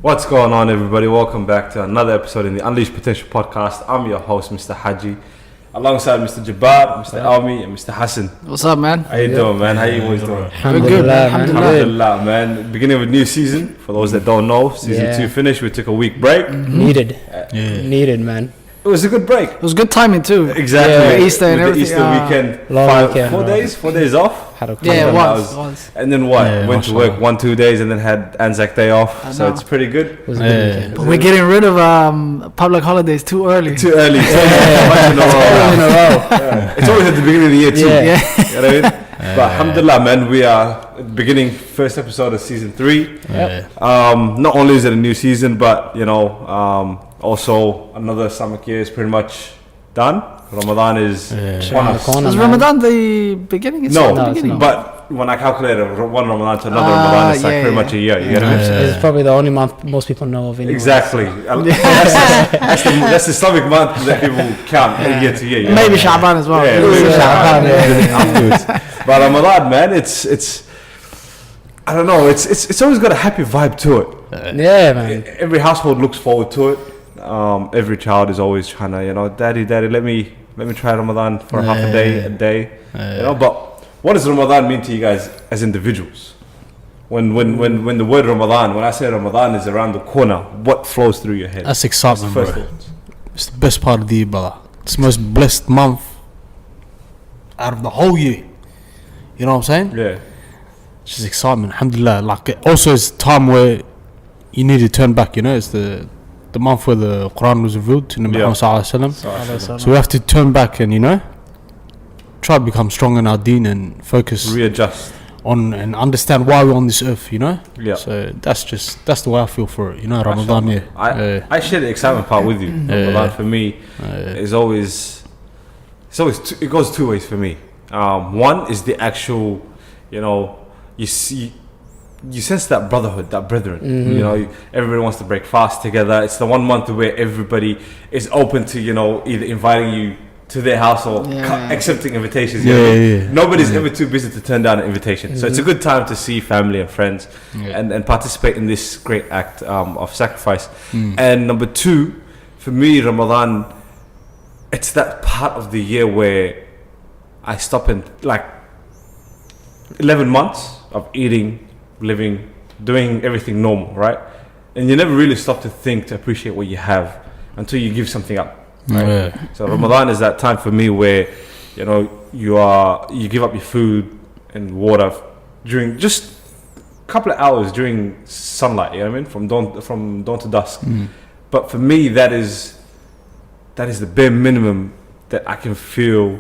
What's going on, everybody? Welcome back to another episode in the Unleash Potential podcast. I'm your host, Mr. Haji, alongside Mr. Jabbar, Mr. Almi, and Mr. Hassan. What's up, man? How you doing, man? How you always doing? We're good, man. Alhamdulillah, man. Beginning of a new season. For those that don't know, season 2 finished. We took a week break. Needed, man. It was a good break. It was good timing too. Exactly. Yeah, Easter and everything. The Easter weekend. Long weekend, 4 days off. Yeah, it was. And then what? Went to work 1-2 days and then had Anzac Day off. So it's pretty good. It was a good weekend. But we're getting rid of public holidays too early. Too early. It's always at the beginning of the year too. Yeah. You know what I mean? But alhamdulillah, man, we are beginning first episode of season 3. Not only is it a new season, but also another Islamic year is pretty much done. Ramadan is on us. Was Ramadan the beginning? It's No, the beginning. but when I calculate one Ramadan to another Ramadan, it's like pretty much a year. You get it? It's probably the only month most people know of anyway. Exactly. That's the Islamic month that people count year to year. Maybe Sha'ban as well. Yeah, maybe Sha'ban afterwards. But Ramadan, man, it's I don't know. It's always got a happy vibe to it. Yeah, man. Every household looks forward to it. Every child is always trying to, daddy, let me try Ramadan for half a day. But what does Ramadan mean to you guys as individuals? When the word Ramadan, when I say Ramadan is around the corner, what flows through your head? That's excitement, bro. Thoughts? It's the best part of the year, brother. It's the most blessed month out of the whole year. You know what I'm saying? Yeah. It's just excitement, alhamdulillah. Like, also it's time where you need to turn back, it's the month where the Quran was revealed to Nabi Muhammad sallallahu alaihi wasallam. So we have to turn back and try to become strong in our deen and focus, readjust on and understand why we're on this earth. Yeah. So that's the way I feel for it. Ramadan. Yeah. I share the excitement part with you. Ramadan for me is always it goes two ways for me. One is the actual, you sense that brotherhood, that brethren. Everybody wants to break fast together. It's the 1 month where everybody is open to either inviting you to their house or accepting invitations. Nobody's ever too busy to turn down an invitation. So it's a good time to see family and friends and participate in this great act of sacrifice. And number 2, for me, Ramadan, it's that part of the year where I stop and 11 months of eating, living, doing everything normal, right? And you never really stop to think, to appreciate what you have until you give something up, right? So Ramadan is that time for me where you give up your food and water during just a couple of hours during sunlight, from dawn to dusk. But for me, that is the bare minimum that I can feel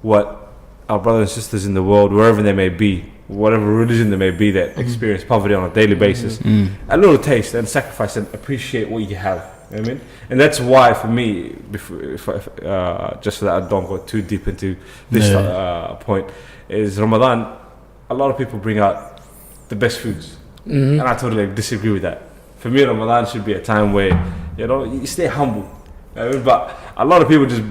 what our brothers and sisters in the world, wherever they may be, whatever religion they may be, that experience poverty on a daily basis, a little taste and sacrifice and appreciate what you have. And that's why for me, just so that I don't go too deep into this point, is Ramadan, a lot of people bring out the best foods, and I totally disagree with that. For me, Ramadan should be a time where you stay humble, but a lot of people just,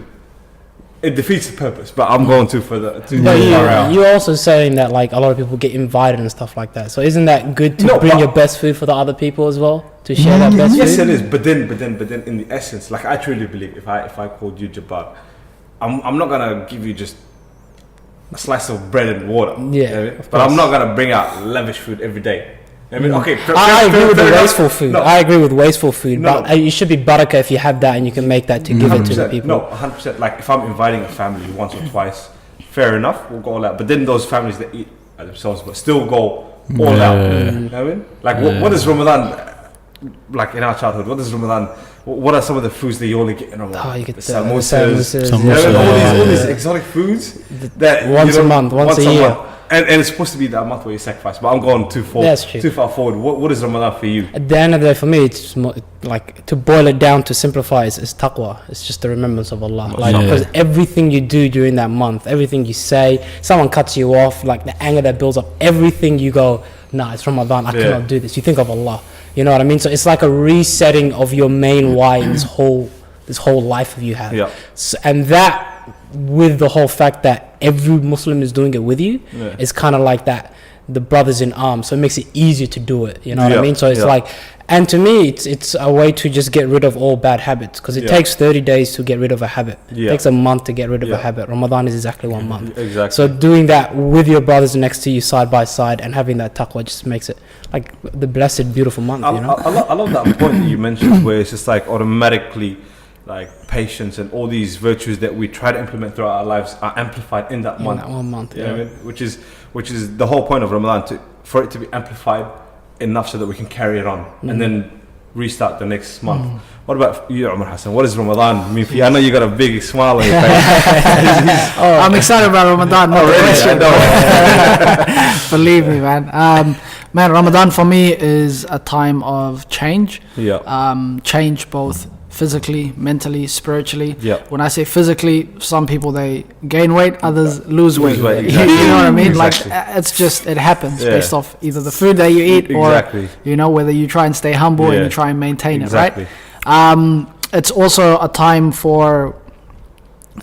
it defeats the purpose. But I'm going too far out. You're also saying that a lot of people get invited and stuff like that. So isn't that good to bring your best food for the other people as well, to share that best food? Yes, it is. But then in the essence, I truly believe if I called you Jabbar, I'm not gonna give you just a slice of bread and water. But I'm not gonna bring out lavish food every day. I agree with the wasteful food. I agree with wasteful food, but it should be barakah if you have that and you can make that to give it to the people. No, 100%. If I'm inviting a family once or twice, fair enough, we'll go all out. But then those families that eat at themselves but still go all out. You know what I mean? What is Ramadan in our childhood? What is Ramadan? What are some of the foods that you only get in Ramadan? You get the samosas. All these exotic foods that once a month, once a year. And it's supposed to be that month where you sacrifice, but I'm going too far forward. What is Ramadan for you? At the end of the day, for me, it's more, to boil it down, to simplify, it's Taqwa. It's just the remembrance of Allah. Because everything you do during that month, everything you say, someone cuts you off, the anger that builds up, everything you go, nah, it's Ramadan, I cannot do this. You think of Allah. You know what I mean? So it's like a resetting of your main why in this whole life you have. So, and that, with the whole fact that every Muslim is doing it with you, it's kind of like that the brothers in arms, so it makes it easier to do it. You know what I mean? So it's Yeah. like, and to me, it's a way to just get rid of all bad habits, because it takes 30 days to get rid of a habit. It takes a month to get rid of a habit. Ramadan is exactly 1 month. Exactly. So doing that with your brothers next to you side by side and having that taqwa just makes it like the blessed, beautiful month. You know? I love that point that you mentioned, where it's just like automatically, like patience and all these virtues that we try to implement throughout our lives are amplified in that month. That 1 month, You know what I mean? Which is the whole point of Ramadan, for it to be amplified enough so that we can carry it on and then restart the next month. What about you, Umar Hassan? What does Ramadan mean for you? I know you got a big smile on your face. I'm excited about Ramadan. No question. Believe me, man. Man, Ramadan for me is a time of change. Change both physically, mentally, spiritually. When I say physically, some people they gain weight, others lose weight. Exactly. You know what I mean? Exactly. Like it's just, it happens based off either the food that you eat or you know, whether you try and stay humble and you try and maintain it, right? It's also a time for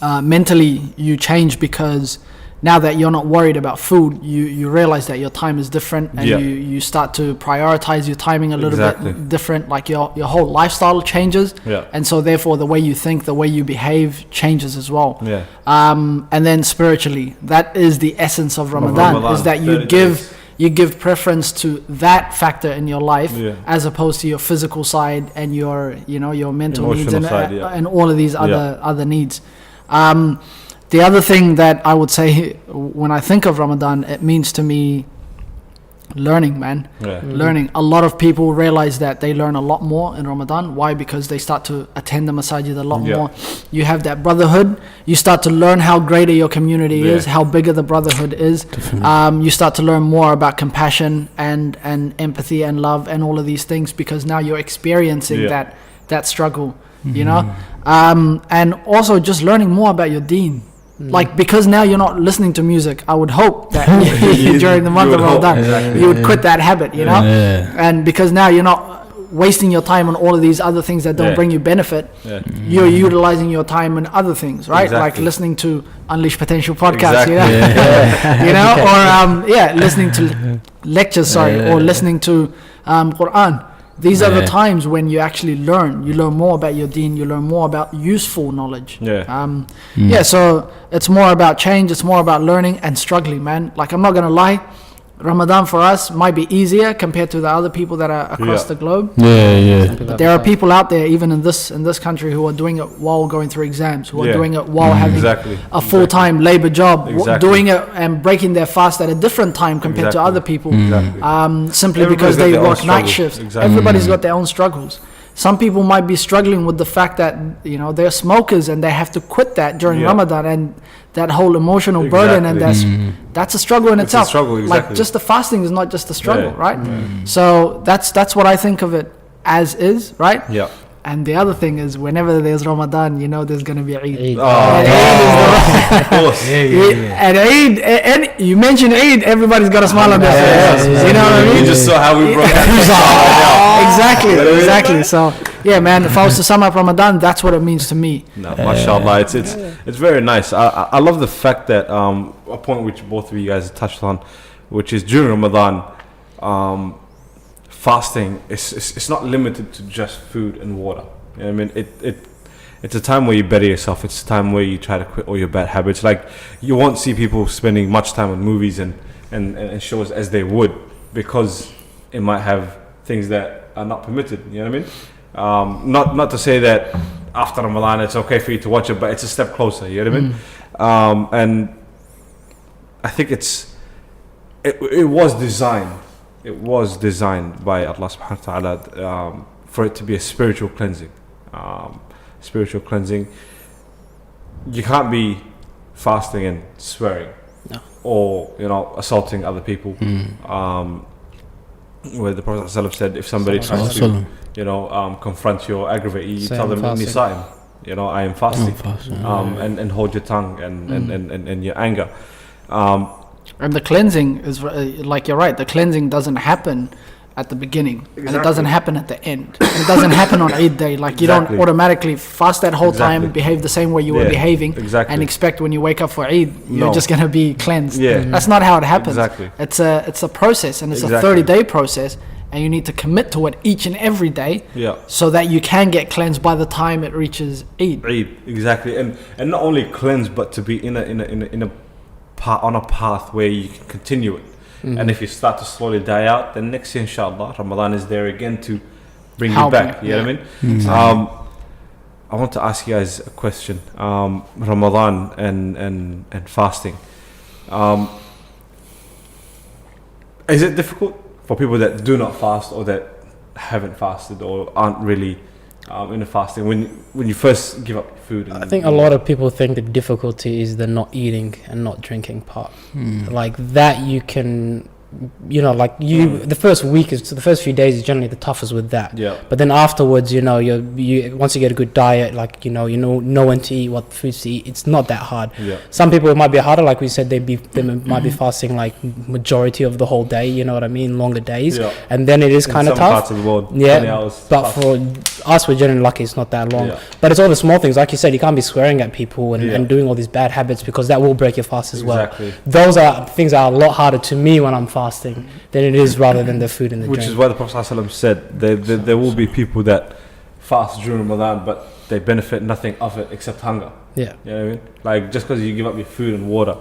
mentally you change, because now that you're not worried about food, you realize that your time is different, and you start to prioritize your timing a little bit different. Like your whole lifestyle changes, and so therefore the way you think, the way you behave changes as well. And then spiritually, that is the essence of Ramadan, is that you give preference to that factor in your life as opposed to your physical side and your mental needs and all of these other needs. The other thing that I would say when I think of Ramadan, it means to me learning, man. Learning. A lot of people realize that they learn a lot more in Ramadan. Why? Because they start to attend the masajid a lot more. You have that brotherhood. You start to learn how greater your community is, how bigger the brotherhood is. You start to learn more about compassion and empathy and love and all of these things, because now you're experiencing that struggle, you know. And also just learning more about your deen. Like, because now you're not listening to music, I would hope that during the month of Ramadan you would quit that habit, you know. And because now you're not wasting your time on all of these other things that don't bring you benefit, you're utilizing your time on other things, right? Like listening to Unleash Potential podcast, you know, you know, or listening to lectures, or listening to Quran. These are the times when you actually learn. You learn more about your deen. You learn more about useful knowledge. So it's more about change. It's more about learning and struggling, man. Like, I'm not gonna lie, Ramadan for us might be easier compared to the other people that are across the globe. But there are people out there, even in this country, who are doing it while going through exams, who are doing it while having a full-time labor job, doing it and breaking their fast at a different time compared to other people, simply because they work night shifts. Everybody's got their own struggles. Some people might be struggling with the fact that, you know, they're smokers and they have to quit that during Ramadan, and that whole emotional burden, and that's a struggle in itself. Like, just the fasting is not just a struggle, right? So that's what I think of it as is, right? And the other thing is, whenever there's Ramadan, you know, there's going to be Eid. Of course. And Eid, and you mentioned Eid, everybody's got a smile on their face. You know what I mean? You just saw how we broke that. Exactly. So, yeah, man, if I was to sum up Ramadan, that's what it means to me. No, mashallah, it's very nice. I love the fact that a point which both of you guys touched on, which is during Ramadan, fasting it's not limited to just food and water. You know what I mean? It's a time where you better yourself. It's a time where you try to quit all your bad habits. Like, you won't see people spending much time on movies and shows as they would, because it might have things that are not permitted. You know what I mean? Not to say that after Ramadan it's okay for you to watch it, but it's a step closer. You know what I mean? And I think it was designed. It was designed by Allah subhanahu wa ta'ala for it to be a spiritual cleansing. Spiritual cleansing. You can't be fasting and swearing, or, you know, assaulting other people. Where the Prophet ﷺ said, if somebody tries to, you know, confront you or aggravate you, you tell them, "Inni sa'im," you know, I am fasting. And hold your tongue and your anger. And the cleansing is, like, you're right, the cleansing doesn't happen at the beginning, and it doesn't happen at the end. And it doesn't happen on Eid day. Like you don't automatically fast that whole time, behave the same way you were behaving, and expect when you wake up for Eid, you're just gonna be cleansed. That's not how it happens. It's a process, and it's a 30-day process, and you need to commit to it each and every day, so that you can get cleansed by the time it reaches Eid. Exactly, and not only cleansed, but to be on a path where you can continue it. And if you start to slowly die out, then next year, inshallah, Ramadan is there again to bring you back. You know what I mean? I want to ask you guys a question. Ramadan and fasting. Is it difficult for people that do not fast or that haven't fasted or aren't really in the fasting when you first give up food? I think a lot of people think the difficulty is the not eating and not drinking part. Like that you can, the first week the first few days is generally the toughest with that. But then afterwards, you once you get a good diet, like you know when to eat, what foods to eat, it's not that hard. Some people it might be harder, like we said, they might be fasting like majority of the whole day, you know what I mean, longer days, and then it is kind of tough. Parts of the world, 20 hours but for us, we're generally lucky it's not that long. But it's all the small things, like you said, you can't be swearing at people and doing all these bad habits, because that will break your fast as well. Those are things that are a lot harder to me when I'm fasting than it is rather than the food and the drink. Which is why the Prophet ﷺ said there will be people that fast during Ramadan, but they benefit nothing of it except hunger. You know what I mean? Like just because you give up your food and water,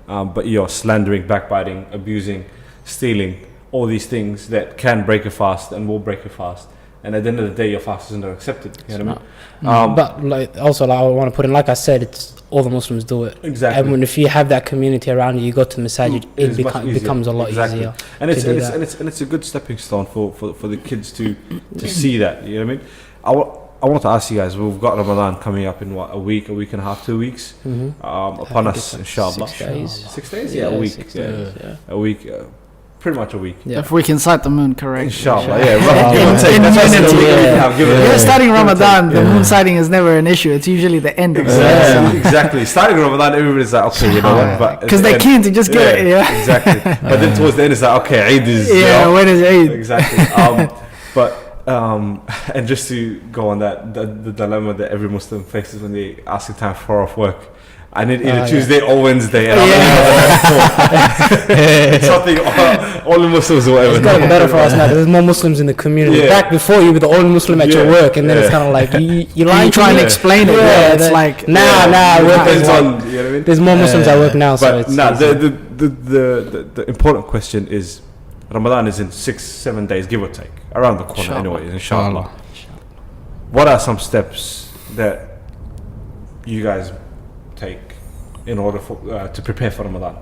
but you're slandering, backbiting, abusing, stealing, all these things that can break a fast and will break a fast. And at the end of the day, your fast isn't accepted. You know what I mean? But I want to put in, like I said, it's all the Muslims do it. Exactly. And if you have that community around you, you go to the masajid, it becomes a lot easier. And it's a good stepping stone for the kids to see that. You know what I mean? I want to ask you guys. We've got Ramadan coming up in a week and a half, 2 weeks upon us, inshallah. 6 days. 6 days? Yeah, a week. 6 days, a week. Pretty much a week. If we can sight the moon correct. Inshallah, You're starting Ramadan, the moon sighting is never an issue. It's usually the end of it. Exactly. Starting Ramadan, everybody's like, okay, you know what? But because they're keen to just get it, Exactly. But then towards the end, it's like, okay, Eid is... when is Eid? Exactly. And just to go on that, the dilemma that every Muslim faces when they ask a time for off work. I need either Tuesday or Wednesday. And it's something all the Muslims or whatever. It's gotten better for us now. There's more Muslims in the community. Back before, you were the only Muslim at your work, and then it's kind of like you like trying to explain it. It's like there's more Muslims at work now. But the important question is, Ramadan is in 6-7 days, give or take, around the corner anyway, inshallah. What are some steps that you guys take in order to prepare for Ramadan?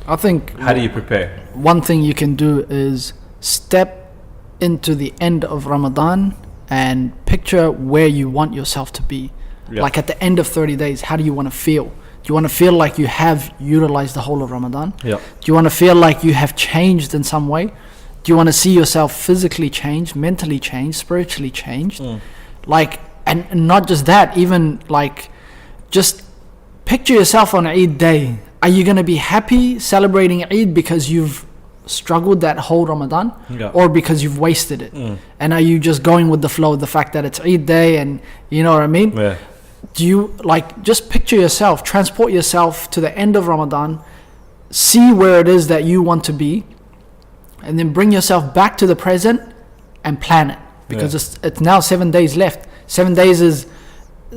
I think, how do you prepare? One thing you can do is step into the end of Ramadan and picture where you want yourself to be. Like at the end of 30 days, how do you want to feel? Do you want to feel like you have utilized the whole of Ramadan? Do you want to feel like you have changed in some way? Do you want to see yourself physically changed, mentally changed, spiritually changed? Like, and not just that, even like just picture yourself on Eid day. Are you going to be happy celebrating Eid because you've struggled that whole Ramadan, or because you've wasted it? And are you just going with the flow of the fact that it's Eid day, and you know what I mean? Do you just picture yourself, transport yourself to the end of Ramadan, see where it is that you want to be, and then bring yourself back to the present and plan it, because it's now 7 days left. 7 days is...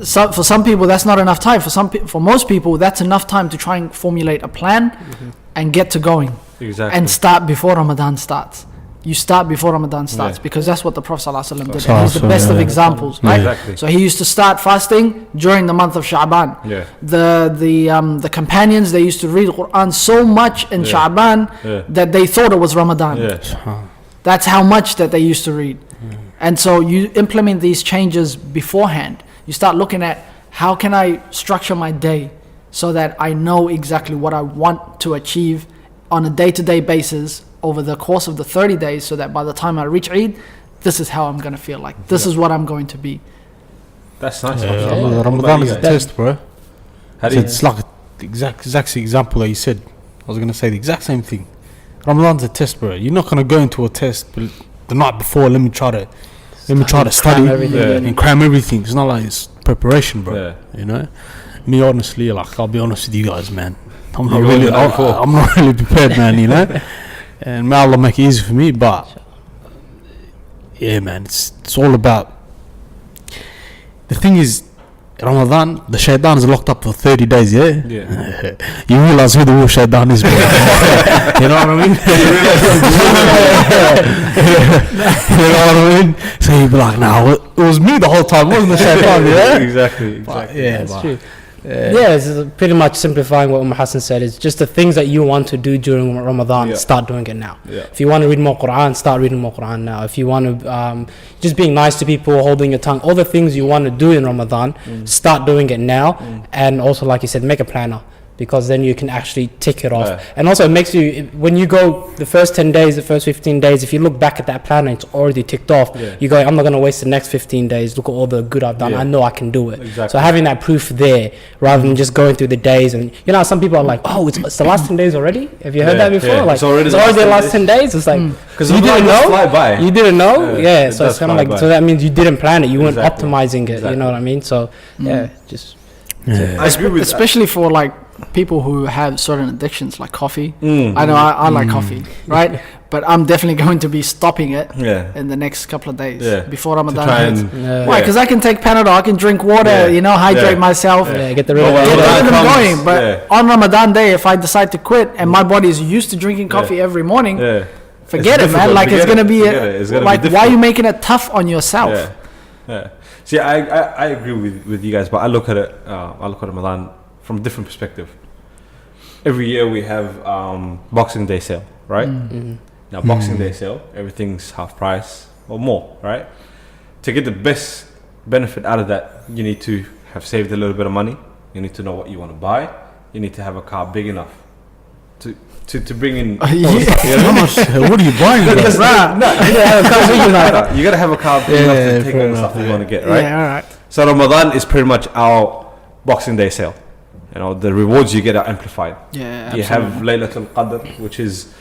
So for some people that's not enough time. For most people that's enough time to try and formulate a plan and get to going. And start before Ramadan starts. You start before Ramadan starts because that's what the Prophet ﷺ did. And he's the best of examples, right? So he used to start fasting during the month of Sha'ban. The companions, they used to read Quran so much in Sha'ban that they thought it was Ramadan. That's how much that they used to read. And so you implement these changes beforehand. You start looking at how can I structure my day so that I know exactly what I want to achieve on a day-to-day basis over the course of the 30 days, so that by the time I reach Eid, this is how I'm going to feel like. This is what I'm going to be. That's nice. Ramadan is a test, bro. It's like the exact example that you said. I was going to say the exact same thing. Ramadan's a test, bro. You're not going to go into a test the night before. Let me try to study and cram everything. It's not like it's preparation, bro. Yeah. You know, me honestly, like I'll be honest with you guys, man. I'm not really prepared, man. You know, and may Allah make it easy for me. But yeah, man, it's all about. The thing is, Ramadan, the shaitan is locked up for 30 days, yeah? You realize who the real shaitan is, bro. You know what I mean? You know what I mean? So you'd be like, nah, it was me the whole time, wasn't the shaitan, yeah? Exactly. That's true. It's pretty much simplifying what Hassan said. It's just the things that you want to do during Ramadan, start doing it now. If you want to read more Quran, start reading more Quran now. If you want to just being nice to people, holding your tongue, all the things you want to do in Ramadan, start doing it now. And also, like you said, make a planner, because then you can actually tick it off. And also it makes you, when you go the first 10 days, the first 15 days, if you look back at that planner, it's already ticked off. You go, I'm not going to waste the next 15 days. Look at all the good I've done. I know I can do it. So having that proof there, rather than just going through the days. And you know, some people are like, oh, it's the last 10 days already. Have you heard that before? Like, it's already the last 10 days. It's like, because you didn't know. You didn't know. So it's kind of like, so that means you didn't plan it. You weren't optimizing it. You know what I mean? So just. I agree with especially for like people who have certain addictions like coffee. I know I like coffee, right? But I'm definitely going to be stopping it in the next couple of days before Ramadan hits. Why? Because I can take Panadol, I can drink water, you know, hydrate myself, get the rhythm going. But on Ramadan day, if I decide to quit and my body is used to drinking coffee every morning, forget it, man. Like it's gonna be like, why are you making it tough on yourself? See, I agree with you guys, but I look at it. I look at Ramadan from a different perspective. Every year we have Boxing Day sale, right? Now Boxing Day sale, everything's half price or more, right? To get the best benefit out of that, you need to have saved a little bit of money. You need to know what you want to buy. You need to have a car big enough to bring in. How much? What are you buying? You gotta have a car big enough to take all the stuff you want to get, right? Yeah, all right. So Ramadan is pretty much our Boxing Day sale. You know, the rewards you get are amplified. You have Laylatul Qadr, which is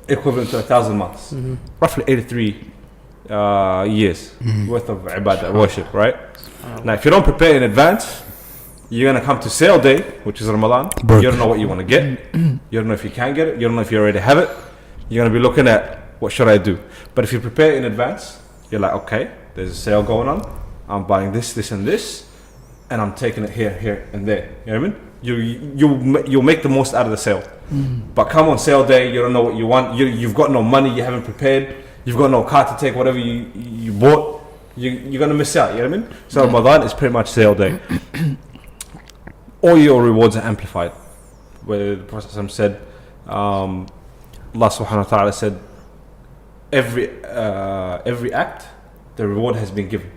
equivalent to 1,000 months, roughly 83 years worth of ibadah, worship, right? Now, if you don't prepare in advance, you're gonna come to sale day, which is Ramadan. You don't know what you want to get. You don't know if you can get it. You don't know if you already have it. You're gonna be looking at, what should I do? But if you prepare in advance, you're like, okay, there's a sale going on. I'm buying this, this, and this, and I'm taking it here, here, and there. You know what I mean? You'll make the most out of the sale. But come on sale day, you don't know what you want. You've got no money. You haven't prepared. You've got no car to take whatever you bought. You're gonna miss out. You know what I mean? So Ramadan is pretty much sale day. All your rewards are amplified. Where the Prophet said, Allah subhanahu wa ta'ala said, every act, the reward has been given.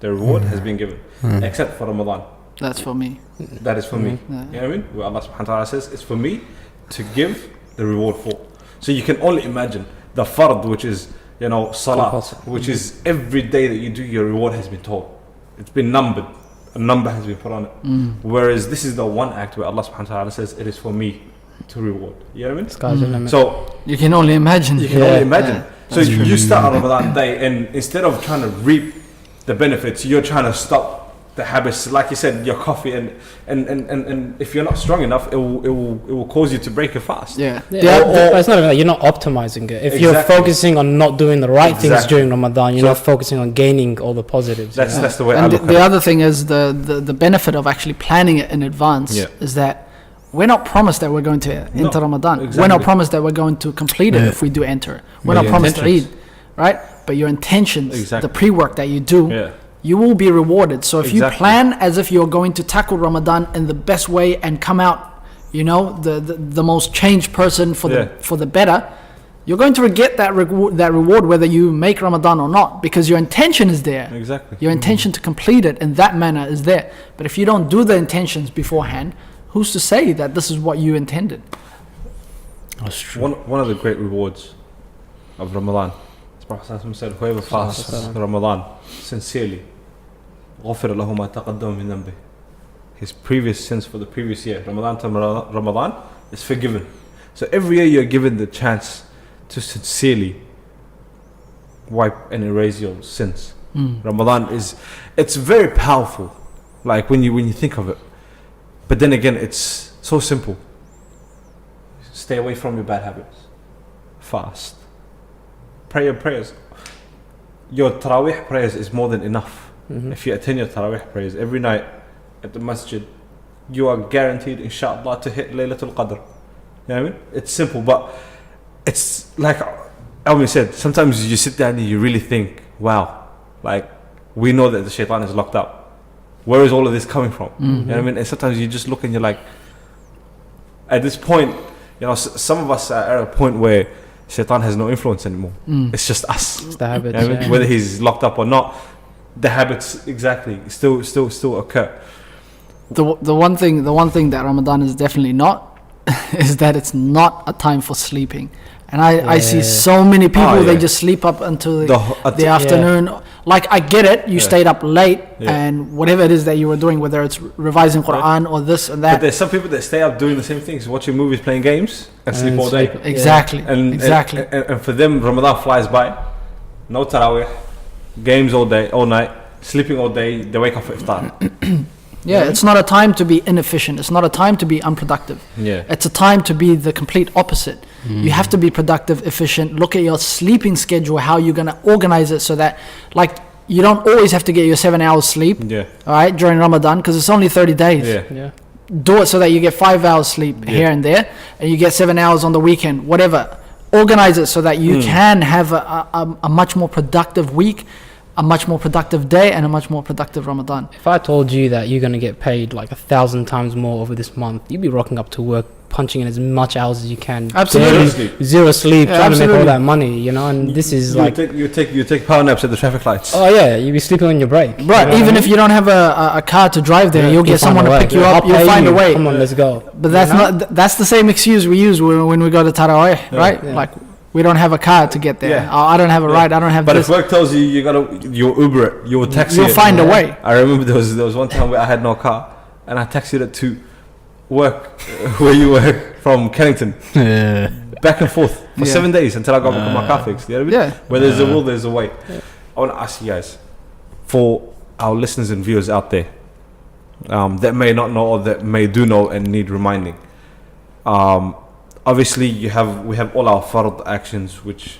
The reward has been given, except for Ramadan. That's for me. That is for me. You know what I mean? Where Allah subhanahu wa ta'ala says, it's for me to give the reward for. So you can only imagine the fard, which is, you know, salah, which is every day that you do, your reward has been told. It's been numbered. A number has been put on it. Whereas this is the one act where Allah subhanahu wa ta'ala says, it is for me to reward. You know what I mean? So you can only imagine. So you start on Ramadan day, and instead of trying to reap the benefits, you're trying to stop the habits, like you said, your coffee, and if you're not strong enough, it will cause you to break your fast. It's not like you're not optimizing it. If you're focusing on not doing the right things during Ramadan, you're not focusing on gaining all the positives. That's the way I look at it. The other thing is the benefit of actually planning it in advance is that we're not promised that we're going to enter Ramadan. We're not promised that we're going to complete it if we do enter. We're not promised to Eid, right? But your intentions, the pre-work that you do, you will be rewarded. So if you plan as if you're going to tackle Ramadan in the best way and come out, you know, the most changed person for the better, you're going to get that reward whether you make Ramadan or not, because your intention is there. Your intention to complete it in that manner is there. But if you don't do the intentions beforehand, who's to say that this is what you intended? That's true. One of the great rewards of Ramadan, the Prophet said, whoever fasts Ramadan sincerely, غفر له ما تقدم من ذنبه. His previous sins for the previous year, Ramadan to Ramadan, is forgiven. So every year you're given the chance to sincerely wipe and erase your sins. Ramadan it's very powerful, like when you think of it. But then again, it's so simple. Stay away from your bad habits. Fast. Pray your prayers. Your Taraweeh prayers is more than enough. If you attend your Taraweeh prayers every night at the masjid, you are guaranteed, inshallah, to hit Laylatul Qadr. You know what I mean? It's simple, but it's like Alvin said, sometimes you sit down and you really think, wow, like, we know that the shaitan is locked up. Where is all of this coming from? You know what I mean? And sometimes you just look and you're like, at this point, you know, some of us are at a point where shaitan has no influence anymore. It's just us. It's the habits. You know what I mean? Whether he's locked up or not, the habits exactly still occur. The one thing that Ramadan is definitely not is that it's not a time for sleeping. And I see so many people, they just sleep up until the afternoon. Like, I get it, you stayed up late and whatever it is that you were doing, whether it's revising Quran or this and that. But there's some people that stay up doing the same things, watching movies, playing games, and sleep all day. Exactly. Exactly. And for them, Ramadan flies by. No Taraweeh, games all day, all night, sleeping all day, they wake up for iftar. Yeah, it's not a time to be inefficient. It's not a time to be unproductive. Yeah. It's a time to be the complete opposite. You have to be productive, efficient. Look at your sleeping schedule, how you're going to organize it so that, like, you don't always have to get your 7 hours sleep. Yeah. All right, during Ramadan, because it's only 30 days. Yeah. Do it so that you get 5 hours sleep here and there, and you get 7 hours on the weekend, whatever. Organize it so that you can have a much more productive week, a much more productive day, and a much more productive Ramadan. If I told you that you're going to get paid like 1,000 times more over this month, you'd be rocking up to work, punching in as much hours as you can. Absolutely. Zero sleep, trying to make all that money, you know, and this is you take power naps at the traffic lights. Oh yeah, you'll be sleeping on your break. Right, even if you don't have a car to drive there, you'll get someone to pick you up, you'll find a way. Come on, let's go. But that's the same excuse we use when we go to Taraweeh, right? Yeah. Like, we don't have a car to get there. Oh, I don't have a ride. I don't have. But this. if work tells you you Uber it, you will taxi You'll it. find a way. I remember there was one time where I had no car and I taxied it to work where you work from Kennington, back and forth for 7 days until I got my car fixed. You know what I mean? Where there's a will, there's a way. I want to ask you guys, for our listeners and viewers out there that may not know or that may do know and need reminding. Obviously, we have all our fard actions, which,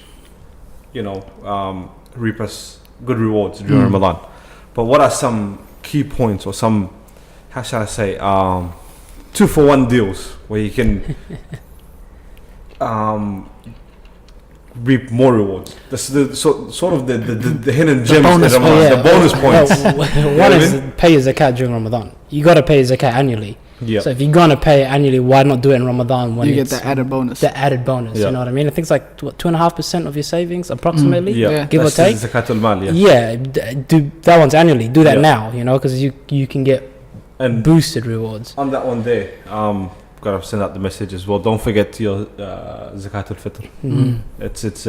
you know, reap us good rewards during Ramadan. But what are some key points or some, how shall I say, 2-for-1 deals where you can reap more rewards? That's the sort of the hidden gems in Ramadan, the bonus points. One is pay your zakat during Ramadan. You got to pay your zakat annually. Yep. So if you're gonna pay annually, why not do it in Ramadan when you get the added bonus? The added bonus, you know what I mean? I think it's like 2.5% of your savings, approximately, give or take. Zakatul mal, do that one's annually. Do that now, you know, because you can get and boosted rewards. On that one there, gotta send out the message as well. Don't forget your Zakatul Fitr. It's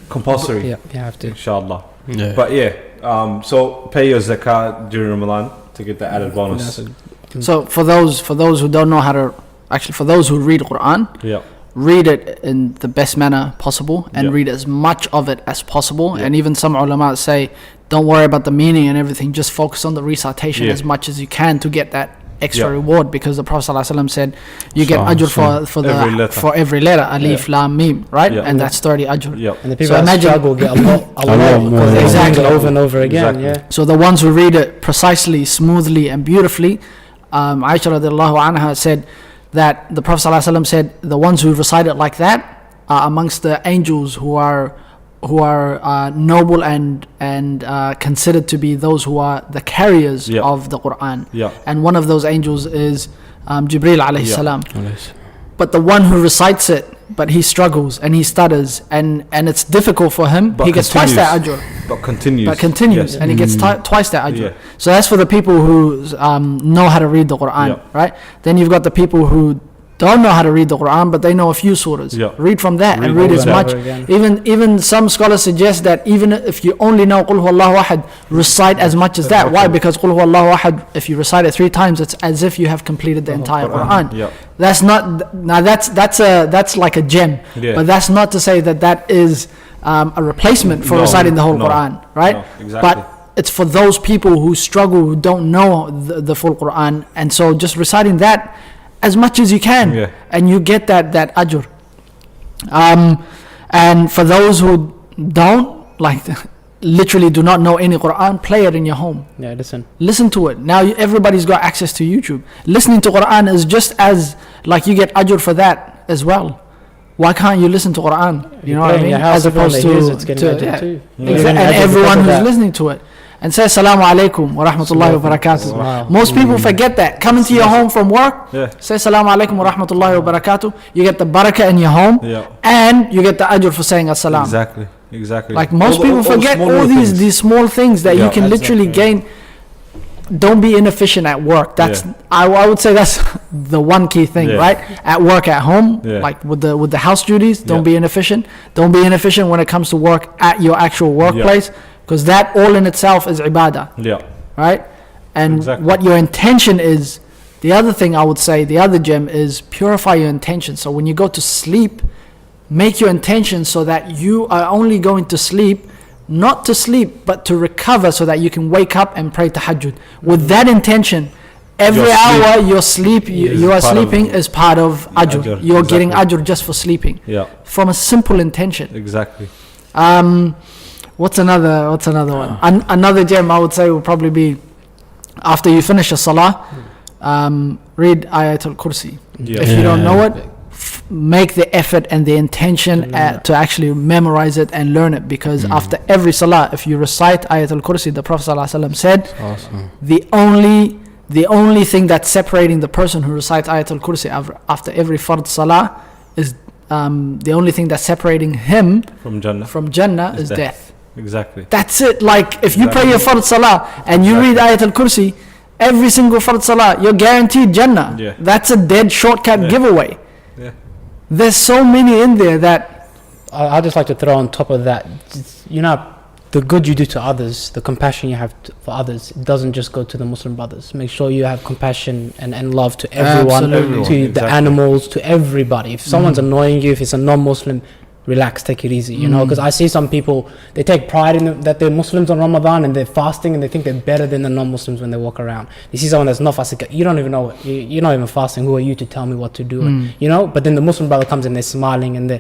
compulsory. Yeah, you have to. Inshallah. Yeah. But so pay your zakat during Ramadan to get the added bonus. So for those who don't know how to, actually for those who read Quran, read it in the best manner possible and read as much of it as possible. And even some ulama say, don't worry about the meaning and everything, just focus on the recitation as much as you can to get that extra reward, because the Prophet ﷺ said you get ajr for every letter, alif, lam, mim, right? And that's 30 ajr. And the people that struggle get a lot more, exactly, over and over again. So the ones who read it precisely, smoothly and beautifully, Aisha radiallahu anha said that the Prophet ﷺ said the ones who recite it like that are amongst the angels who are noble and considered to be those who are the carriers of the Quran. And one of those angels is Jibreel alayhi salam. But the one who recites it, but he struggles and he stutters and it's difficult for him, but he gets twice that ajr. But continues, and he gets twice that ajr. So that's for the people who know how to read the Quran, right? Then you've got the people who don't know how to read the Quran, but they know a few surahs. Read from that and read as much. Even some scholars suggest that even if you only know Qul Huwallahu Ahad, recite as much as that. Why? Because Qul Huwallahu Ahad, if you recite it 3 times, it's as if you have completed the entire Quran. That's not, now that's like a gem, but that's not to say that is a replacement for reciting the whole Quran, right? No, exactly. But it's for those people who struggle, who don't know the full Quran, and so just reciting that as much as you can, and you get that ajr. And for those who don't, like literally do not know any Quran, play it in your home. Listen to it. Now everybody's got access to YouTube. Listening to Quran is just as, like, you get ajr for that as well. Why can't you listen to Quran? You know what I mean? As opposed to and everyone who's listening to it. And say Assalamu alaikum wa rahmatullahi wa barakatuh. Most people forget that. Come into your home from work, say Assalamu alaikum wa rahmatullahi wa barakatuh. You get the barakah in your home, and you get the ajr for saying Assalam. Exactly. Like most people forget all these small things that you can literally gain. Don't be inefficient at work. That's I would say that's the one key thing, right? At work, at home, like with the house duties, don't be inefficient. Don't be inefficient when it comes to work at your actual workplace. Because that all in itself is ibadah. Right? And what your intention is, the other thing I would say, the other gem is purify your intention. So when you go to sleep, make your intention so that you are only going to sleep, not to sleep, but to recover so that you can wake up and pray tahajjud. With that intention, every hour you are sleeping is part of ajr. You're getting ajr just for sleeping. From a simple intention. Exactly. What's another one? Another gem I would say would probably be, after you finish a salah, read Ayatul Kursi. If you don't know it, make the effort and the intention to actually memorize it and learn it, because after every salah, if you recite Ayatul Kursi, the Prophet ﷺ said, the only thing that's separating the person who recites Ayatul Kursi after every fard salah is the only thing that's separating him from Jannah is death. Exactly. That's it. Like if you pray your fard salah and you read Ayatul Kursi, every single fard salah, you're guaranteed Jannah. That's a dead shortcut giveaway. There's so many in there that I just like to throw on top of that. You know, the good you do to others, the compassion you have for others, it doesn't just go to the Muslim brothers. Make sure you have compassion and love to everyone, to the animals, to everybody. If someone's annoying you, if it's a non-Muslim, relax, take it easy, you know, because I see some people, they take pride in that they're Muslims on Ramadan and they're fasting and they think they're better than the non-Muslims when they walk around. You see someone that's not fasting, you don't even know, you're not even fasting, who are you to tell me what to do, you know, but then the Muslim brother comes and they're smiling and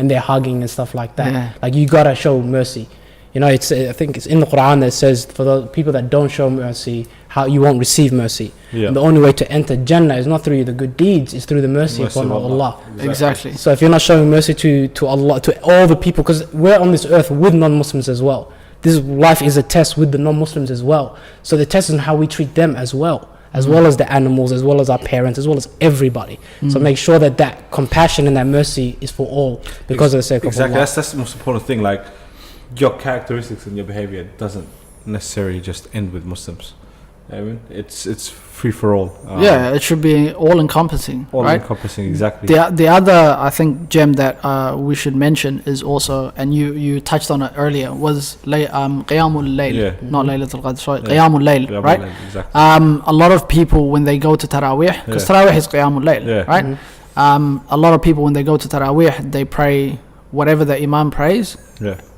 they're hugging and stuff like that. Like, you gotta show mercy. You know, I think it's in the Quran that it says, for the people that don't show mercy, how you won't receive mercy. And the only way to enter Jannah is not through the good deeds, it's through the mercy upon Allah. Exactly. So if you're not showing mercy to Allah, to all the people, because we're on this earth with non-Muslims as well. This life is a test with the non-Muslims as well. So the test is how we treat them as well as the animals, as well as our parents, as well as everybody. So make sure that compassion and that mercy is for all, because of the sake of Allah. That's the most important thing. Like, your characteristics and your behavior doesn't necessarily just end with Muslims. I mean, it's free for all. It should be all encompassing. Encompassing, exactly. The other, I think, gem that we should mention is also, and you touched on it earlier, was Qiyamul Layl, not Laylatul Qadr, sorry, Qiyamul Layl, right? Exactly. A lot of people when they go to Taraweeh, because Taraweeh is Qiyamul Layl, right? A lot of people when they go to Taraweeh, they pray whatever the Imam prays.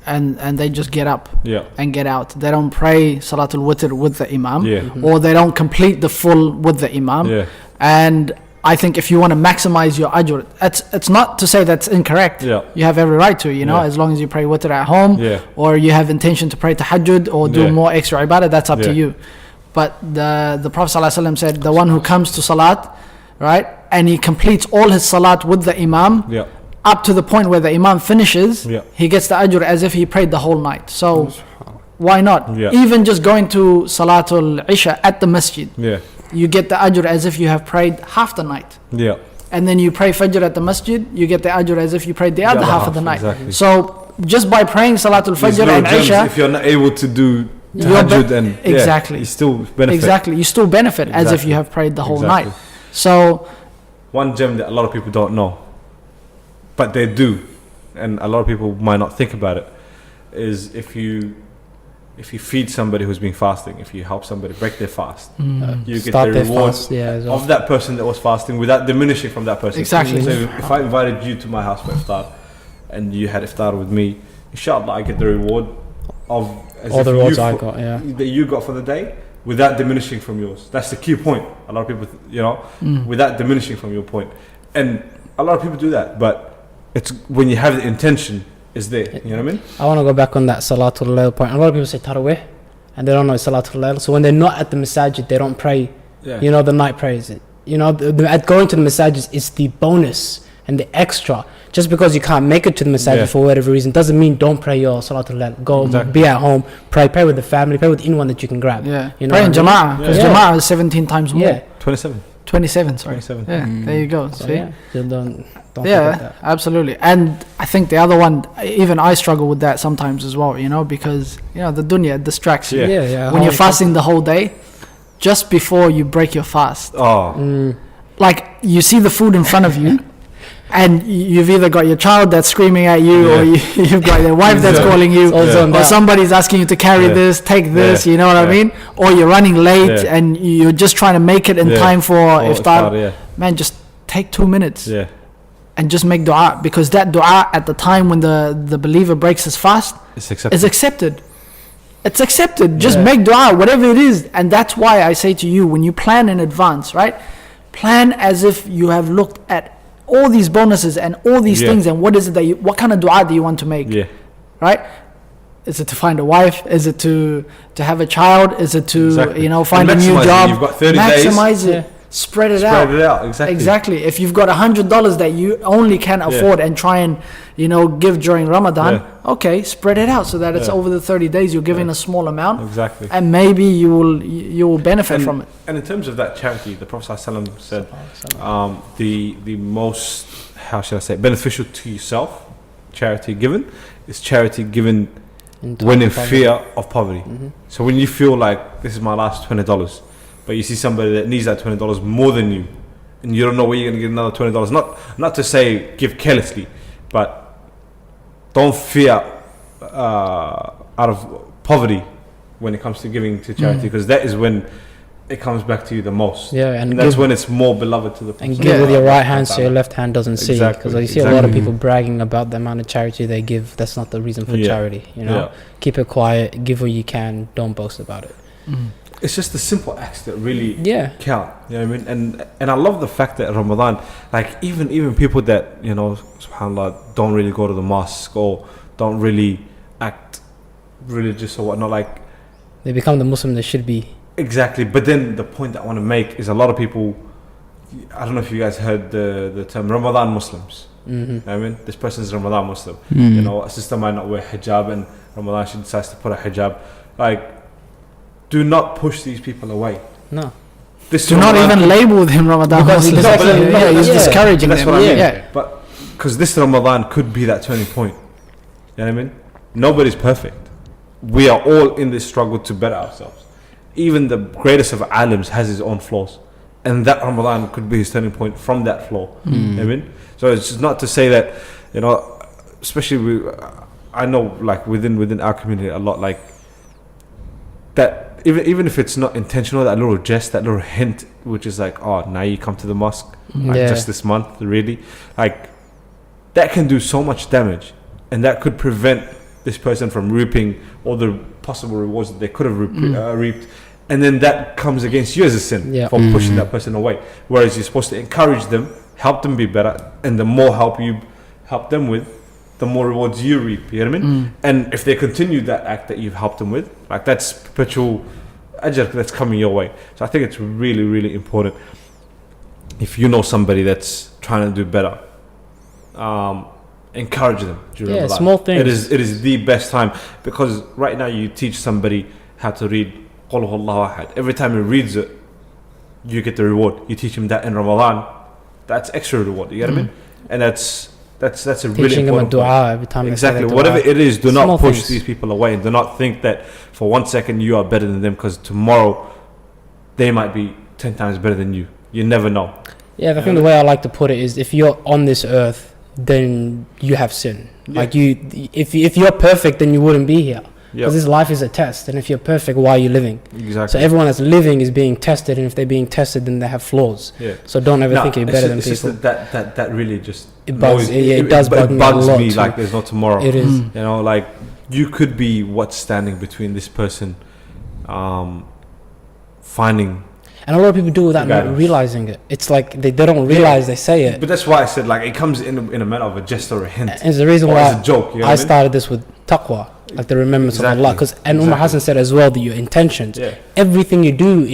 And they just get up and get out. They don't pray Salatul Witr with the Imam, or they don't complete the full with the Imam. And I think if you want to maximize your ajr, it's not to say that's incorrect. You have every right to, you know, as long as you pray Witr at home, or you have intention to pray Tahajjud or do more extra ibadah, that's up to you. But the Prophet ﷺ said, the one who comes to Salat, right, and he completes all his Salat with the Imam, up to the point where the Imam finishes, he gets the ajr as if he prayed the whole night. So why not? Even just going to Salatul Isha at the masjid, you get the ajr as if you have prayed half the night. And then you pray Fajr at the masjid, you get the ajr as if you prayed the other half of the night. Exactly. So just by praying Salatul Fajr and Isha, if you're not able to do Tahajjud, and you still benefit. You still benefit as if you have prayed the whole night. So one gem that a lot of people don't know, but they do, and a lot of people might not think about it, is if you feed somebody who's been fasting, if you help somebody break their fast, you get the reward of that person that was fasting without diminishing from that person. Exactly. So if I invited you to my house for iftar and you had iftar with me, inshallah I get the reward of all the rewards I got, that you got for the day, without diminishing from yours. That's the key point. A lot of people, without diminishing from your point, and a lot of people do that. But it's when you have the intention, is there. You know what I mean? I want to go back on that Salatul Layl point. A lot of people say Tarawih, and they don't know it's Salatul Layl. So when they're not at the masajid, they don't pray. Yeah. The night prayers. At going to the masajid is the bonus and the extra. Just because you can't make it to the masajid for whatever reason doesn't mean don't pray your Salatul Layl. Go be at home, pray with the family, pray with anyone that you can grab. Yeah. Pray in Jama'ah, because Jama'ah is 17 times more. Yeah. 27, sorry. 27. Yeah, there you go. So, see? Don't absolutely. And I think the other one, even I struggle with that sometimes as well, because the dunya distracts you. When you're fasting the whole day, just before you break your fast, like you see the food in front of you, and you've either got your child that's screaming at you, or you've got your wife that's calling you, or somebody's asking you to carry this, take this, you know what I mean? Or you're running late and you're just trying to make it in time for iftar. Man, just take 2 minutes and just make dua, because that dua at the time when the believer breaks his fast is accepted. It's accepted. Just make dua, whatever it is. And that's why I say to you, when you plan in advance, right? Plan as if you have looked at all these bonuses and all these things, and what is it what kind of dua do you want to make? Right? Is it to find a wife? Is it to have a child? Is it to find a new job? You've got 30 maximize it. Spread it out. Exactly. If you've got $100 that you only can afford and try and give during Ramadan, okay, spread it out so that it's over the 30 days. You're giving a small amount, and maybe you will benefit from it. And in terms of that charity, the Prophet ﷺ said the most, how should I say, beneficial to yourself charity given is charity given when in fear of poverty. So when you feel like this is my last $20, but you see somebody that needs that $20 more than you, and you don't know where you're going to get another $20. Not to say give carelessly, but don't fear out of poverty when it comes to giving to charity, because that is when it comes back to you the most. And that's when it's more beloved to the person. And give with your right hand so your left hand doesn't see. Because you see a lot of people bragging about the amount of charity they give. That's not the reason for charity. Keep it quiet, give what you can, don't boast about it. It's just the simple acts that really count. You know what I mean? And I love the fact that Ramadan, like even people that, subhanAllah, don't really go to the mosque or don't really act religious or whatnot, like they become the Muslim they should be. Exactly. But then the point that I want to make is a lot of people, I don't know if you guys heard the term Ramadan Muslims. You know what I mean? This person's Ramadan Muslim. A sister might not wear hijab, and Ramadan she decides to put a hijab. Like, do not push these people away. No. Do not even label him Ramadan Muslim. He's discouraging them. That's what I mean. But because this Ramadan could be that turning point. You know what I mean? Nobody's perfect. We are all in this struggle to better ourselves. Even the greatest of alims has his own flaws, and that Ramadan could be his turning point from that flaw. You know what I mean? So it's just not to say that, especially I know like within our community a lot, like that even if it's not intentional, that little jest, that little hint, which is like, oh, now you come to the mosque just this month, really, like that can do so much damage, and that could prevent this person from reaping all the possible rewards that they could have reaped, and then that comes against you as a sin for pushing that person away. Whereas you're supposed to encourage them, help them be better, and the more help you help them with, the more rewards you reap. You know what I mean? And if they continue that act that you've helped them with, like that's perpetual ajr that's coming your way. So I think it's really, really important, if you know somebody that's trying to do better, encourage them during Ramadan. Small things. It is the best time, because right now you teach somebody how to read Qul Huwallahu Ahad. Every time he reads it, you get the reward. You teach him that in Ramadan, that's extra reward. You get what I mean? And that's a really teaching important him a dua every time. Exactly. Whatever it is, do not push these people away, and do not think that for 1 second you are better than them, because tomorrow they might be 10 times better than you. You never know. Yeah, I think the way I like to put it is, if you're on this earth, then you have sin. Yeah. Like if you're perfect, then you wouldn't be here. Because Yep. this life is a test, and if you're perfect, why are you living? Exactly. So everyone that's living is being tested, and if they're being tested, then they have flaws. Yeah. So don't ever think you're better than it's people. Just that really just It bugs. annoys- It does bug me a bugs lot me too. like there's no tomorrow. It is. You know, like you could be what's standing between this person finding. And a lot of people do without Guidance. not realizing it. It's like they don't realize they say it. But that's why I said like it comes in a matter of a jest or a hint. And it's the reason or why as a joke. You know I what I mean? started this with taqwa, like the remembrance of Allah. And Umar Hassan said as well that your intentions, everything you do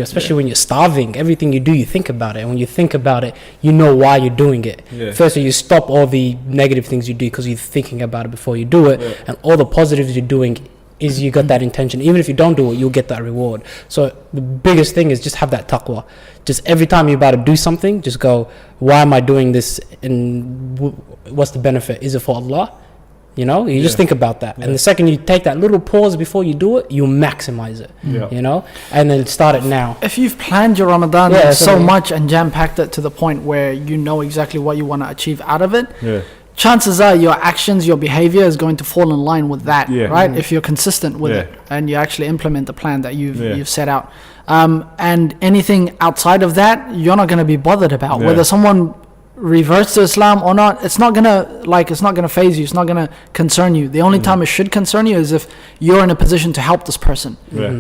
especially when you're starving, everything you do, you think about it. And when you think about it, you know why you're doing it. Yeah. Firstly, you stop all the negative things you do because you're thinking about it before you do it, and all the positives you're doing is you got that intention. Even if you don't do it, you'll get that reward. So the biggest thing is just have that taqwa. Just every time you're about to do something, just go, why am I doing this, and what's the benefit? Is it for Allah? You know, you just think about that. And the second you take that little pause before you do it, you maximize it. You know, and then start it now. If you've planned your Ramadan so much and jam-packed it to the point where you know exactly what you want to achieve out of it, chances are your actions, your behavior is going to fall in line with that, right? If you're consistent with it and you actually implement the plan that you've set out. And anything outside of that, you're not going to be bothered about. Whether someone reverts to Islam or not, it's not gonna phase you. It's not gonna concern you. The only time it should concern you is if you're in a position to help this person.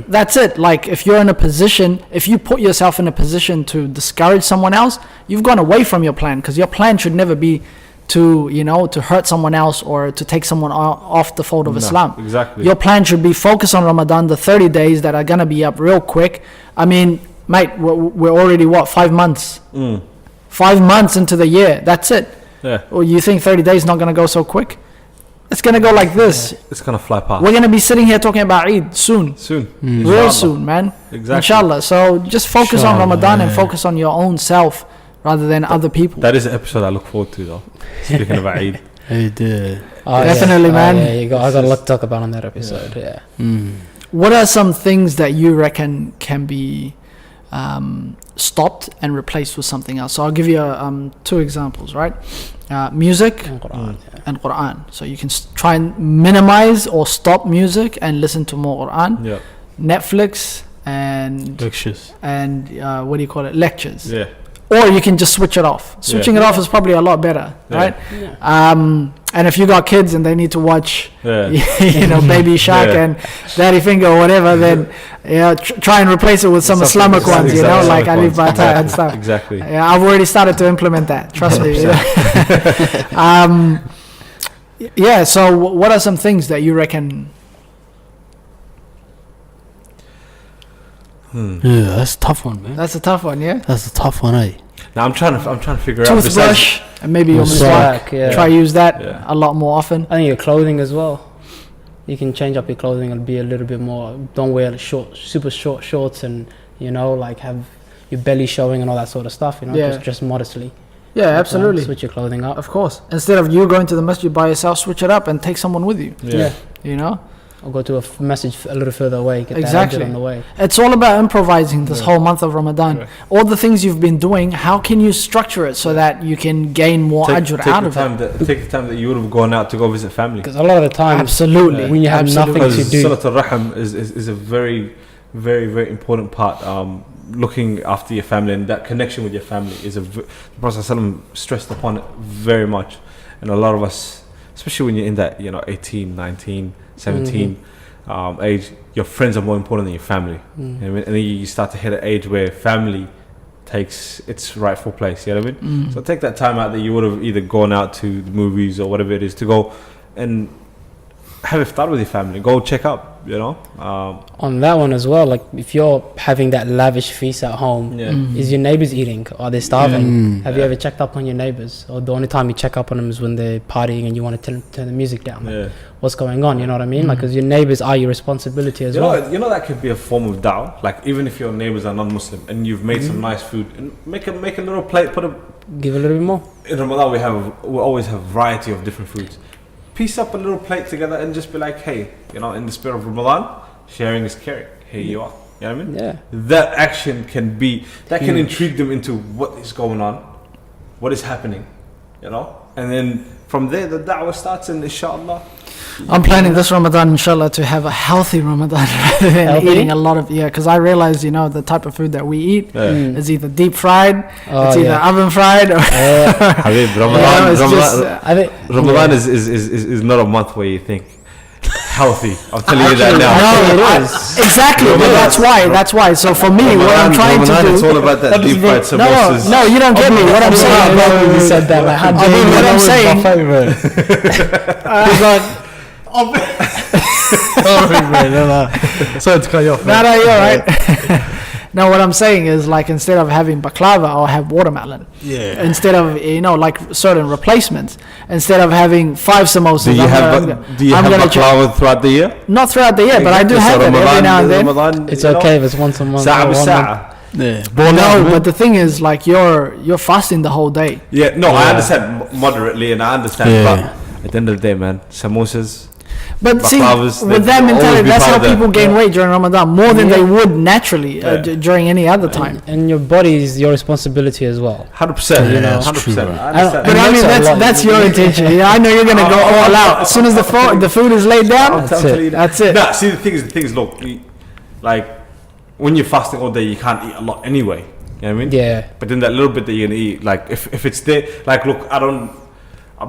That's it. Like if you're in a position, if you put yourself in a position to discourage someone else, you've gone away from your plan, because your plan should never be to hurt someone else or to take someone off the fold of Islam. Exactly. Your plan should be focused on Ramadan, the 30 days that are gonna be up real quick. I mean, mate, we're already 5 months. 5 months into the year, that's it. Or you think 30 days not going to go so quick? It's going to go like this. It's going to fly past. We're going to be sitting here talking about Eid soon. Real soon, man. Exactly. Inshallah. So just focus on Ramadan and focus on your own self rather than other people. That is an episode I look forward to, though. Speaking about Eid. Definitely, man. Yeah, I got a lot to talk about on that episode. What are some things that you reckon can be stopped and replaced with something else? So I'll give you 2 examples, right? Music and Quran. So you can try and minimize or stop music and listen to more Quran. Netflix and lectures and lectures. Or you can just switch it off. Switching it off is probably a lot better, right? And if you got kids and they need to watch, Baby Shark and Daddy Finger or whatever, then try and replace it with some Islamic ones, like Alif Bata and stuff. Exactly. Yeah, I've already started to implement that. Trust me. So what are some things that you reckon? Yeah, that's a tough one, man. That's a tough one, yeah. That's a tough one, eh? Now I'm trying to figure out. Toothbrush and maybe your miswak. Try use that a lot more often. I think your clothing as well. You can change up your clothing and be a little bit more. Don't wear super short shorts and like have your belly showing and all that sort of stuff. Just dress modestly. Yeah, absolutely. Switch your clothing up. Of course. Instead of you going to the masjid by yourself, switch it up and take someone with you. Or go to a message a little further away. Get exactly. that on the way. It's all about improvising this whole month of Ramadan. All the things you've been doing, how can you structure it so that you can gain more ajr out of it? Take the time that you would have gone out to go visit family. Because a lot of the time, absolutely, when you have nothing to do, Salat al-Rahim is a very, very, very important part. Looking after your family and that connection with your family is the Prophet ﷺ stressed upon it very much. And a lot of us, especially when you're in that 18, 19, 17 age, your friends are more important than your family. And then you start to hit an age where family takes its rightful place. You know what I mean? So take that time out that you would have either gone out to the movies or whatever it is to go and have iftar with your family. Go check up. On that one as well, like if you're having that lavish feast at home, is your neighbors eating? Are they starving? Have you ever checked up on your neighbors? Or the only time you check up on them is when they're partying and you want to turn the music down. What's going on? You know what I mean? Like, because your neighbors are your responsibility as well. That could be a form of da'wah. Like even if your neighbors are non-Muslim and you've made some nice food, and make a little plate, give a little bit more. In Ramadan we always have variety of different foods. Piece up a little plate together and just be like, hey, in the spirit of Ramadan, sharing is caring. Here you are. You know what I mean? Yeah. That action can intrigue them into what is going on, what is happening, you know? And then from there, the da'wah starts, and inshallah. I'm planning this Ramadan, inshallah, to have a healthy Ramadan rather than eating a lot of, because I realize, the type of food that we eat is either deep fried, it's either oven fried, or Habib, Ramadan is not a month where you think healthy. I'm telling you that now. No, it is. Exactly, but that's why. So for me, what I'm trying to do, it's all about that deep fried samosas. No, you don't get me. What I'm saying, you said that. Like, what I'm saying. He's like. Sorry to cut you off. No, you're right. No, what I'm saying is, like, instead of having baklava, I'll have watermelon. Yeah. Instead of, like certain replacements. Instead of having 5 samosas. Do you have baklava throughout the year? Not throughout the year, but I do have it every now and then. Ramadan, it's okay if it's once a month. Yeah. But the thing is, like, you're fasting the whole day. Yeah, no, I understand moderately, and I understand, but at the end of the day, man, samosas. But see, with that mentality, that's how people gain weight during Ramadan, more than they would naturally during any other time. And your body is your responsibility as well. 100%, you know, 100%. But I mean, that's your intention. Yeah, I know you're gonna go all out as soon as the food is laid down. That's it. Nah, see, the thing is, look, like when you're fasting all day, you can't eat a lot anyway. You know what I mean? Yeah. But then that little bit that you're gonna eat, like if it's there, like look, I'm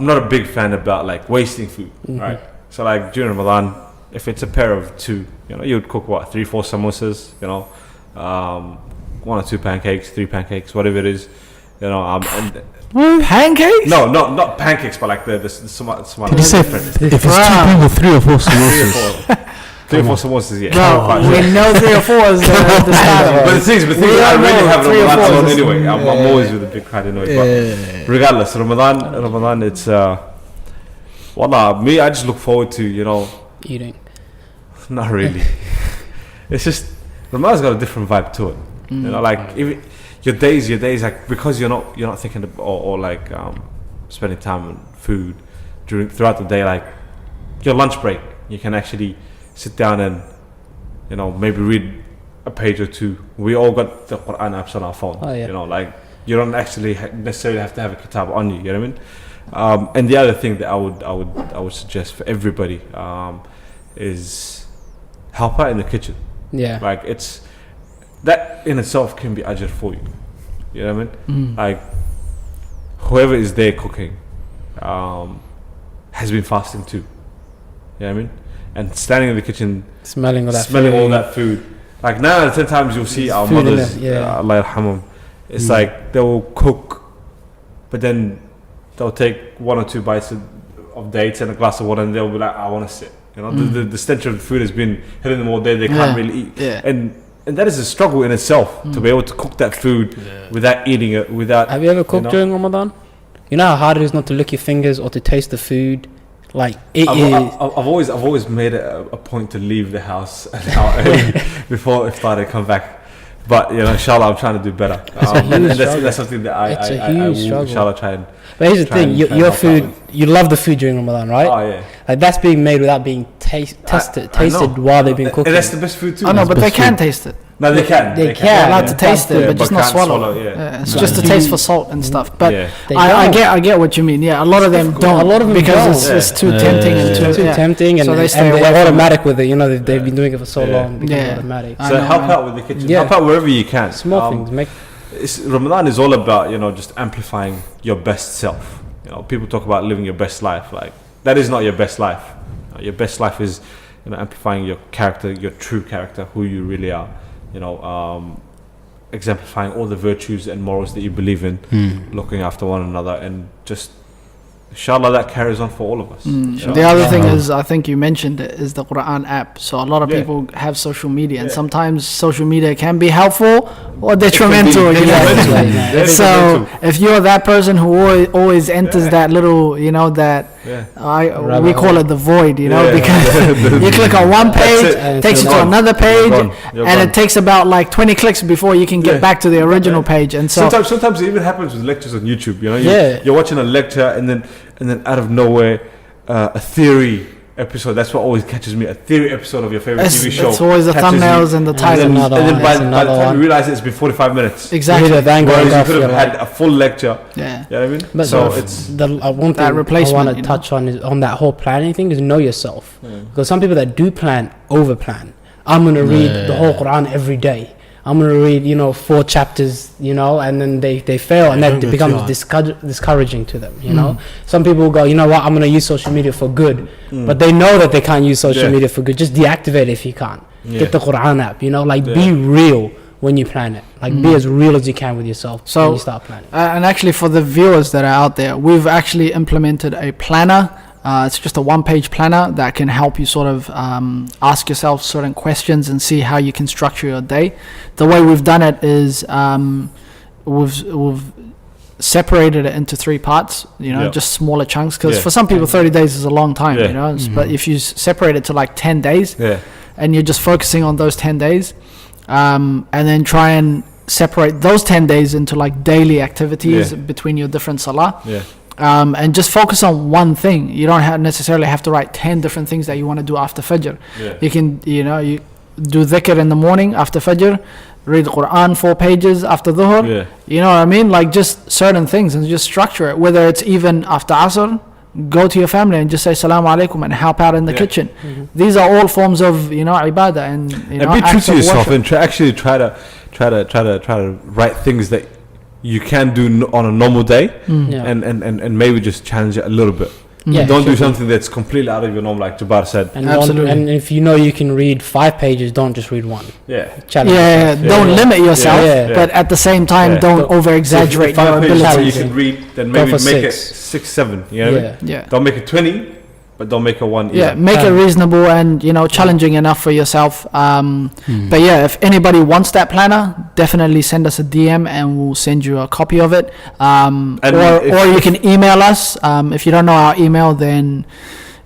not a big fan about like wasting food, right? So like during Ramadan, if it's a pair of 2, you would cook 3-4 samosas, 1 or 2 pancakes, 3 pancakes, whatever it is, pancakes? No, not pancakes, but like the smart. Did you say if it's 2 people, 3 or 4 samosas? 3 or 4 samosas, yeah. No, we know 3 or 4 is the starting. But the thing is, I really have Ramadan alone anyway. I'm always with a big crowd anyway. But regardless, Ramadan, it's. Wallah, me, I just look forward to, eating. Not really. It's just, Ramadan's got a different vibe to it. Like, if your days, like, because you're not thinking of, or like, spending time on food throughout the day, like, your lunch break, you can actually sit down and, maybe read a page or 2. We all got the Quran apps on our phone. Oh, yeah. Like, you don't actually necessarily have to have a kitab on you, you know what I mean? And the other thing that I would suggest for everybody is help out in the kitchen. Yeah. Like it's that in itself can be ajr for you. You know what I mean? Like whoever is there cooking has been fasting too. You know what I mean? And standing in the kitchen, smelling all that food. Like 9 out of 10 times you'll see our mothers, Allah yarhamhum. It's like they will cook, but then they'll take 1 or 2 bites of dates and a glass of water, and they'll be like, I want to sit. The stench of the food has been hitting them all day. They can't really eat. Yeah. And that is a struggle in itself to be able to cook that food without eating it. Have you ever cooked during Ramadan? You know how hard it is not to lick your fingers or to taste the food. Like I've always made it a point to leave the house an hour early before iftar and come back. But inshallah, I'm trying to do better. That's something that I will inshallah try and. But here's the thing: your food, you love the food during Ramadan, right? Oh yeah. Like that's being made without being tasted while they've been cooking. And that's the best food too. I know, but they can taste it. No, they can. They can. They're allowed to taste it, but just not swallow. It's just a taste for salt and stuff. But I get what you mean. Yeah, a lot of them don't. A lot of them because it's too tempting and too tempting, and so they're automatic with it. They've been doing it for so long. Become automatic. So help out with the kitchen. Help out wherever you can. Small things. Ramadan is all about just amplifying your best self. People talk about living your best life. Like that is not your best life. Your best life is amplifying your character, your true character, who you really are. Exemplifying all the virtues and morals that you believe in, looking after one another, and just inshallah that carries on for all of us. The other thing is, I think you mentioned it, is the Quran app. So a lot of people have social media, and sometimes social media can be helpful or detrimental. So if you're that person who always enters that little, we call it the void, because you click on one page, takes you to another page, and it takes about like 20 clicks before you can get back to the original page. And so sometimes it even happens with lectures on YouTube. You're watching a lecture, and then out of nowhere, a theory episode. That's what always catches me. A theory episode of your favorite TV show. It's always the thumbnails and the title. And then by the time you realize it's been 45 minutes. Exactly. Whereas you could have had a full lecture. Yeah. You know what I mean? But so it's the one thing I want to touch on is on that whole planning thing is know yourself. Because some people that do plan over plan. I'm gonna read the whole Quran every day. I'm gonna read 4 chapters, and then they fail, and that becomes discouraging to them. Some people go, you know what, I'm gonna use social media for good, but they know that they can't use social media for good. Just deactivate it if you can't. Get the Quran app. Be real when you plan it. Be as real as you can with yourself when you start planning. And actually, for the viewers that are out there, we've actually implemented a planner. It's just a one-page planner that can help you sort of ask yourself certain questions and see how you can structure your day. The way we've done it is we've separated it into 3 parts, just smaller chunks. Because for some people, 30 days is a long time, But if you separate it to like 10 days, and you're just focusing on those 10 days, and then try and separate those 10 days into like daily activities between your different salah. And just focus on one thing. You don't necessarily have to write 10 different things that you want to do after Fajr. You can, you do dhikr in the morning after Fajr, read Quran 4 pages after Dhuhr. You know what I mean? Like just certain things, and just structure it. Whether it's even after Asr, go to your family and just say Assalamu alaikum and help out in the kitchen. These are all forms of ibadah and be true to yourself and actually try to write things that you can do on a normal day, and maybe just challenge it a little bit. Don't do something that's completely out of your norm, like Jabbar said. And absolutely. And if you can read 5 pages, don't just read 1. Challenge don't limit yourself, but at the same time, don't over exaggerate your ability. You can read, then maybe make it 6, 7. You know what I mean? Don't make it 20. But don't make it 1. Make it reasonable and challenging enough for yourself. But if anybody wants that planner, definitely send us a DM and we'll send you a copy of it. Or you can email us. If you don't know our email, then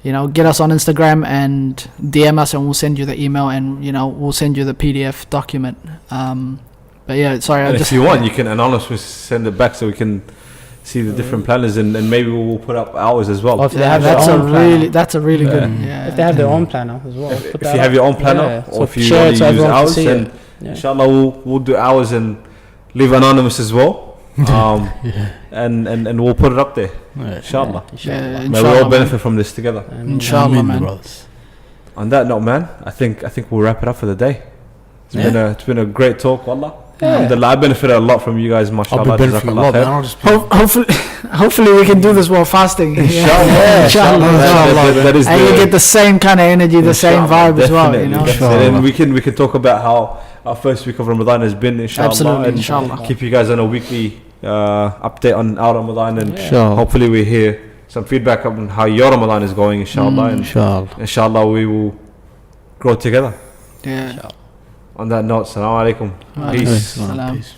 get us on Instagram and DM us, and we'll send you the email, and we'll send you the PDF document. If you want, you can anonymously send it back so we can see the different planners, and maybe we'll put up ours as well. If they have that's a really good. If they have their own planner as well. If you have your own planner, or if you only use ours, then inshallah we'll do ours and leave anonymous as well. And we'll put it up there. Inshallah. May we all benefit from this together. Inshallah, man. On that note, man, I think we'll wrap it up for the day. It's been a great talk, wallah. I benefited a lot from you guys, mashallah. I've been benefiting a lot, man. Hopefully we can do this while fasting. Inshallah. And you get the same kind of energy, the same vibe as well. And then we can talk about how our first week of Ramadan has been, inshallah. Absolutely, and inshallah. Keep you guys on a weekly update on our Ramadan, and hopefully we hear some feedback on how your Ramadan is going, inshallah. And inshallah we will grow together. Yeah. On that note, Assalamu alaikum. Peace. Peace.